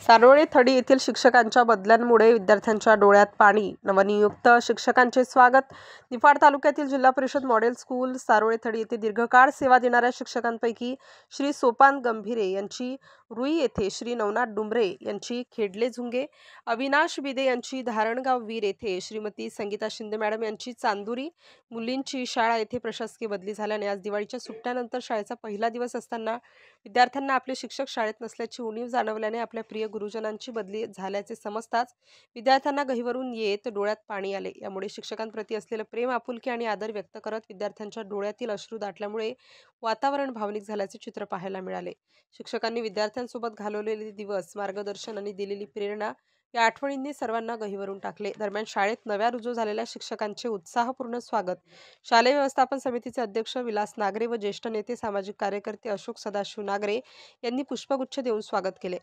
सारोळे थडी येथील शिक्षकांच्या बदल्यांमुळे विद्यार्थ्यांच्या डोळ्यात पाणी. नवनियुक्त शिक्षकांचे स्वागत. निफाड तालुक्यातील जिल्हा परिषद मॉडेल स्कूल सारोळे थडी येथे दीर्घकाळ सेवा देणाऱ्या शिक्षकांपैकी श्री सोपान गंभीरे यांची रुई येथे, श्री नवनाथ डुंबरे यांची खेडले झुंगे, अविनाश बिदे यांची धारणगाव वीर येथे, श्रीमती संगीता शिंदे मॅडम यांची चांदुरी मुलींची शाळा येथे प्रशासकीय बदली झाल्याने आज दिवाळीच्या सुट्ट्यानंतर शाळेचा पहिला दिवस असताना विद्यार्थ्यांना आपले शिक्षक शाळेत नसल्याची उणीव जाणवल्याने आपल्या प्रिय गुरुजनांची बदली झाल्याचे समजताच विद्यार्थ्यांना गहिवरून येत डोळ्यात पाणी आले। यामुळे शिक्षकांप्रती असलेले प्रेम, आपुलकी आणि आदर व्यक्त करत विद्यार्थ्यांच्या डोळ्यातील अश्रू दाटल्यामुळे वातावरण भावनिक झाल्याचे चित्र पाहायला मिळाले। शिक्षकांनी विद्यार्थ्यांसोबत घालवलेले दिवस, मार्गदर्शन आणि दिलेली प्रेरणा या आठवणींनी सर्वांना गहिवरून टाकले। दरम्यान शाळेत नव्या रुजू झालेल्या शिक्षकांचे उत्साहपूर्ण स्वागत शालेय व्यवस्थापन समितीचे अध्यक्ष विलास नागरे व ज्येष्ठ नेते सामाजिक कार्यकर्ते अशोक सदाशिव नागरे यांनी पुष्पगुच्छ देऊन स्वागत केले।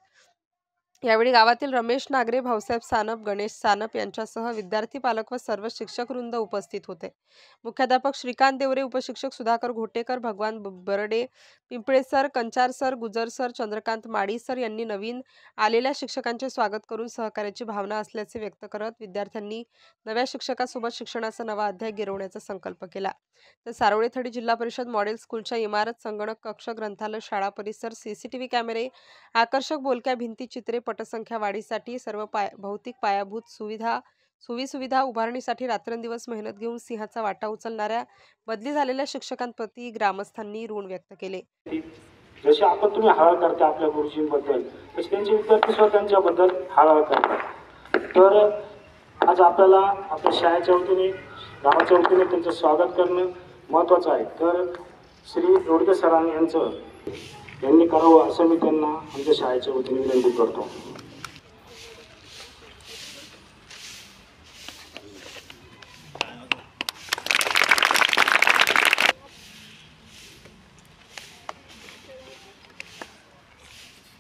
यावेळी गावातील रमेश नागरे, भाऊसाहेब सानप, गणेश सानप यांच्यासह विद्यार्थी, पालक व सर्व शिक्षक वृंद उपस्थित होते। मुख्याध्यापक श्रीकांत देवरे, उपशिक्षक सुधाकर घोटेकर, भगवान बरडे, पिंपळे सर, कंचार सर, गुजर सर, चंद्रकांत माडी सर यांनी नवीन आलेल्या शिक्षकांचे स्वागत करून सहकार्याची भावना असल्याचे व्यक्त करत विद्यार्थ्यांनी नव्या शिक्षकासोबत शिक्षणाचा नवा अध्याय गिरवण्याचा संकल्प केला। तर सारोळे थडी जिल्हा परिषद मॉडेल स्कूलच्या इमारत, संगणक कक्ष, ग्रंथालय, शाळा परिसर, सीसीटीव्ही कॅमेरे, आकर्षक बोलक्या भिंती, चित्रे, पटसंख्या वाढीसाठी सर्व भौतिक पायाभूत सुविधा उभारणीसाठी रात्रंदिवस मेहनत घेऊन सिंहाचा वाटा उचलणाऱ्या बदली झालेल्या शिक्षकांप्रती ग्रामस्थांनी ऋण व्यक्त केले। जसे आपण तुम्ही हळा करता आपल्या गुरुजींबद्दल, तसे त्यांचे विद्यार्थी सुद्धा त्यांच्याबद्दल हळा करतात। तर आज आपल्याला आपल्या शाळेच्या वतीने, गावाच्या वतीने त्यांचं स्वागत करणं महत्त्वाचं आहे। तर श्री रोडके सरांनी यांनी करावं असं मी त्यांना आमच्या शाळेच्या वतीने विनंती करतो।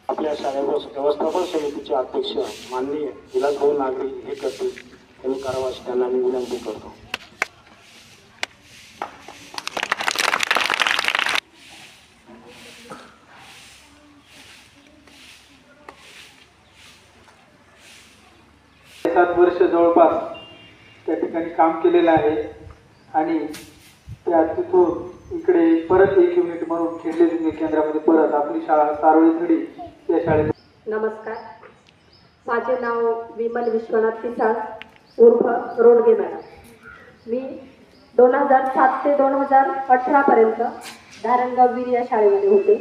आपल्या शाळा व्यवस्थापन समितीचे अध्यक्ष माननीय विलासभाऊ नागरे हे करतील, त्यांनी करावं अशी त्यांना मी विनंती करतो। सात वर्ष जवळपास त्या ठिकाणी काम केलेलं आहे आणि त्या तिथून इकडे परत एक युनिट म्हणून खेडले झुंगे केंद्रामध्ये परत आपली शाळा सारोळे थडी या शाळेत। नमस्कार, माझे नाव विमल विश्वनाथ पिसाळ उर्फ रोडगे मॅडम। मी 2007 ते 2018 पर्यंत धारणगाव वीर या शाळेमध्ये होते।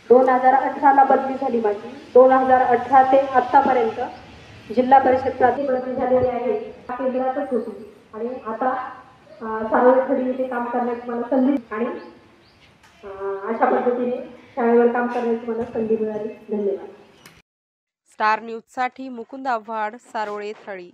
2018ला बदली झाली माझी। 2018 ते आत्तापर्यंत जिल्हा परिषद प्राधिकरणाची झालेली आहे केंद्रातच होती आणि आता सारोळे थडी येथे काम करण्याची मला संधी आणि अशा पद्धतीने शाळेवर काम करण्याची मला संधी मिळाली। धन्यवाद। स्टार न्यूजसाठी मुकुंद आव्हाड, सारोळे थडी।